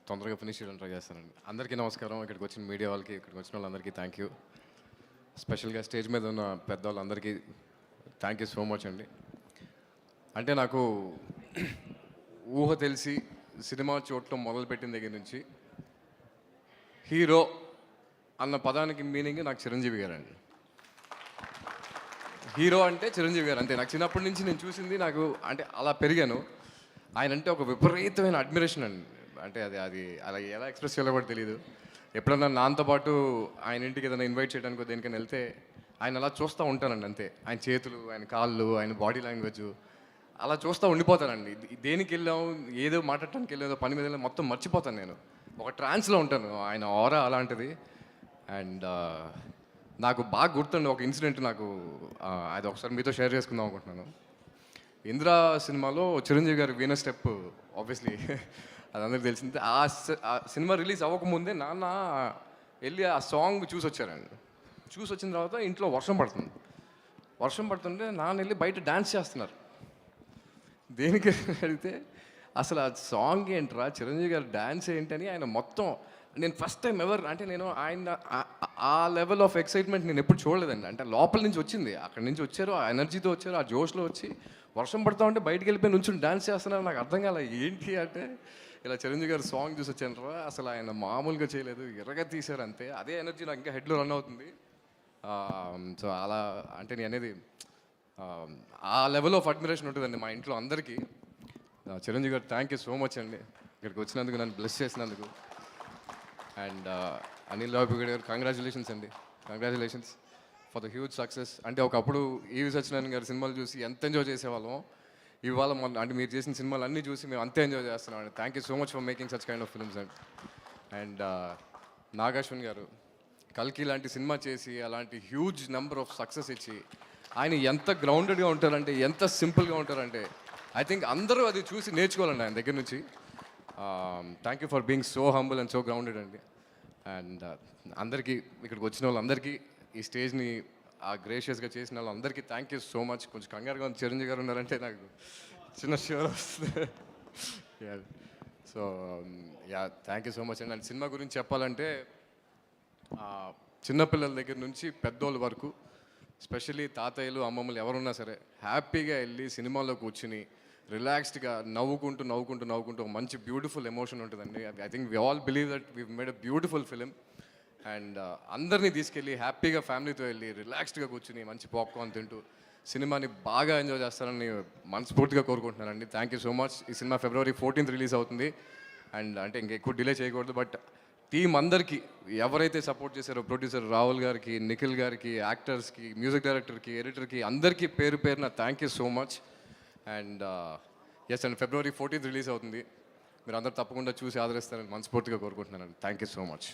తొందరగా ఫినిష్ చేయడానికి ట్రై చేస్తానండి. అందరికీ నమస్కారం. ఇక్కడికి వచ్చిన మీడియా వాళ్ళకి, ఇక్కడికి వచ్చిన వాళ్ళందరికీ థ్యాంక్ యూ. స్పెషల్గా స్టేజ్ మీద ఉన్న పెద్దవాళ్ళందరికీ థ్యాంక్ యూ సో మచ్ అండి. అంటే నాకు ఊహ తెలిసి సినిమా చూడటం మొదలుపెట్టిన దగ్గర నుంచి హీరో అన్న పదానికి మీనింగ్ నాకు చిరంజీవి గారండి. హీరో అంటే చిరంజీవి గారు అంతే. నాకు చిన్నప్పటి నుంచి నేను చూసింది, నాకు అంటే అలా పెరిగాను. ఆయన అంటే ఒక విపరీతమైన అడ్మిరేషన్ అండి. అంటే అది అది అలా ఎలా ఎక్స్ప్రెస్ చేయాలో కూడా తెలియదు. ఎప్పుడన్నా నాన్నతో పాటు ఆయన ఇంటికి ఏదైనా ఇన్వైట్ చేయడానికి దేనికైనా వెళ్తే ఆయన అలా చూస్తూ ఉంటానండి అంతే. ఆయన చేతులు, ఆయన కాళ్ళు, ఆయన బాడీ లాంగ్వేజ్ అలా చూస్తూ ఉండిపోతానండి. దేనికి వెళ్ళాం, ఏదో మాట్లాడటానికి వెళ్ళేదో పని మీద వెళ్ళాం, మొత్తం మర్చిపోతాను నేను. ఒక ట్రాన్స్లో ఉంటాను. ఆయన ఆరా అలాంటిది. అండ్ నాకు బాగా గుర్తుండి ఒక ఇన్సిడెంట్, నాకు అది ఒకసారి మీతో షేర్ చేసుకుందాం అనుకుంటున్నాను. ఇంద్ర సినిమాలో చిరంజీవి గారి వీణ స్టెప్ ఆబ్వియస్లీ అది అందరికి తెలిసింది. ఆ సినిమా రిలీజ్ అవ్వకముందే నాన్న వెళ్ళి ఆ సాంగ్ చూసి వచ్చారండి. చూసి వచ్చిన తర్వాత ఇంట్లో వర్షం పడుతుంది. వర్షం పడుతుంటే నాన్న వెళ్ళి బయట డ్యాన్స్ చేస్తున్నారు. దేనికి అడిగితే అసలు ఆ సాంగ్ ఏంట్రా, చిరంజీవి గారు డ్యాన్స్ ఏంటని ఆయన మొత్తం, నేను ఫస్ట్ టైం ఎవర్ అంటే నేను ఆయన ఆ లెవెల్ ఆఫ్ ఎక్సైట్మెంట్ నేను ఎప్పుడు చూడలేదండి. అంటే లోపల నుంచి వచ్చింది, అక్కడి నుంచి వచ్చారు, ఆ ఎనర్జీతో వచ్చారు, ఆ జోష్లో వచ్చి వర్షం పడతా ఉంటే బయటికి వెళ్ళిపోయి నుంచి డాన్స్ చేస్తున్నారు. నాకు అర్థం కాలే ఏంటి అంటే, ఇలా చిరంజీవి గారు సాంగ్ చూసి వచ్చాను రా, అసలు ఆయన మామూలుగా చేయలేదు, ఎర్రగా తీశారు అంతే. అదే ఎనర్జీ నాకు ఇంకా హెడ్లో రన్ అవుతుంది. సో అలా అంటే నేను అనేది ఆ లెవెల్ ఆఫ్ అడ్మిరేషన్ ఉంటుందండి మా ఇంట్లో అందరికీ. చిరంజీవి గారు థ్యాంక్ యూ సో మచ్ అండి, ఇక్కడికి వచ్చినందుకు, నన్ను బ్లెస్ చేసినందుకు. అండ్ అనిల్ రావిపూడి గారు కంగ్రాచులేషన్స్ అండి, congratulations for the huge success. అంటే ఒకప్పుడు ఈవి సత్యనారాయణ గారి సినిమాలు చూసి ఎంత ఎంజాయ్ చేసేవాళ్ళం, ఇవాళ అంటే మీరు చేసిన సినిమాలు అన్నీ చూసి మేము అంతే ఎంజాయ్ చేస్తున్నాం అండి. Thank you so much for making such kind of films and and Nag Ashwin garu కల్కి లాంటి సినిమా చేసి అలాంటి హ్యూజ్ నెంబర్ ఆఫ్ సక్సెస్ ఇచ్చి ఆయన ఎంత గ్రౌండెడ్గా ఉంటారంటే, ఎంత సింపుల్గా ఉంటారంటే, ఐ థింక్ అందరూ అది చూసి నేర్చుకోవాలండి ఆయన దగ్గర నుంచి. Thank you for being so humble and so grounded అండి. అండ్ అందరికీ, ఇక్కడికి వచ్చిన వాళ్ళందరికీ, ఈ స్టేజ్ని గ్రేషియస్గా చేసిన వాళ్ళందరికీ థ్యాంక్ యూ సో మచ్. కొంచెం కంగారుగా ఉంది, చిరంజీవి గారు ఉన్నారంటే నాకు చిన్న షూర్ వస్తుంది. So yeah, thank you so much అండి. అండ్ సినిమా గురించి చెప్పాలంటే చిన్నపిల్లల దగ్గర నుంచి పెద్దోళ్ళ వరకు, స్పెషల్లీ తాతయ్యలు, అమ్మమ్మలు ఎవరున్నా సరే హ్యాపీగా వెళ్ళి సినిమాలో కూర్చుని రిలాక్స్డ్గా నవ్వుకుంటూ నవ్వుకుంటూ నవ్వుకుంటూ ఒక మంచి బ్యూటిఫుల్ ఎమోషన్ ఉంటుందండి. I think we all believe that we made a beautiful film. And అందరినీ తీసుకెళ్ళి హ్యాపీగా ఫ్యామిలీతో వెళ్ళి రిలాక్స్డ్గా కూర్చుని మంచి పాప్కార్న్ తింటూ సినిమాని బాగా ఎంజాయ్ చేస్తారని మనస్ఫూర్తిగా కోరుకుంటున్నానండి. Thank you so much. ఈ సినిమా February 14th రిలీజ్ అవుతుంది. అండ్ అంటే ఇంకెక్కువ డిలే చేయకూడదు. బట్ టీం అందరికీ, ఎవరైతే సపోర్ట్ చేశారో, ప్రొడ్యూసర్ రాహుల్ గారికి, నిఖిల్ గారికి, యాక్టర్స్కి, మ్యూజిక్ డైరెక్టర్కి, ఎడిటర్కి, అందరికీ పేరు పేరున thank you so much. And S and February 14th release అవుతుంది. మీరు అందరూ తప్పకుండా చూసి ఆదరిస్తారని మనస్ఫూర్తిగా కోరుకుంటున్నానండి. Thank you so much.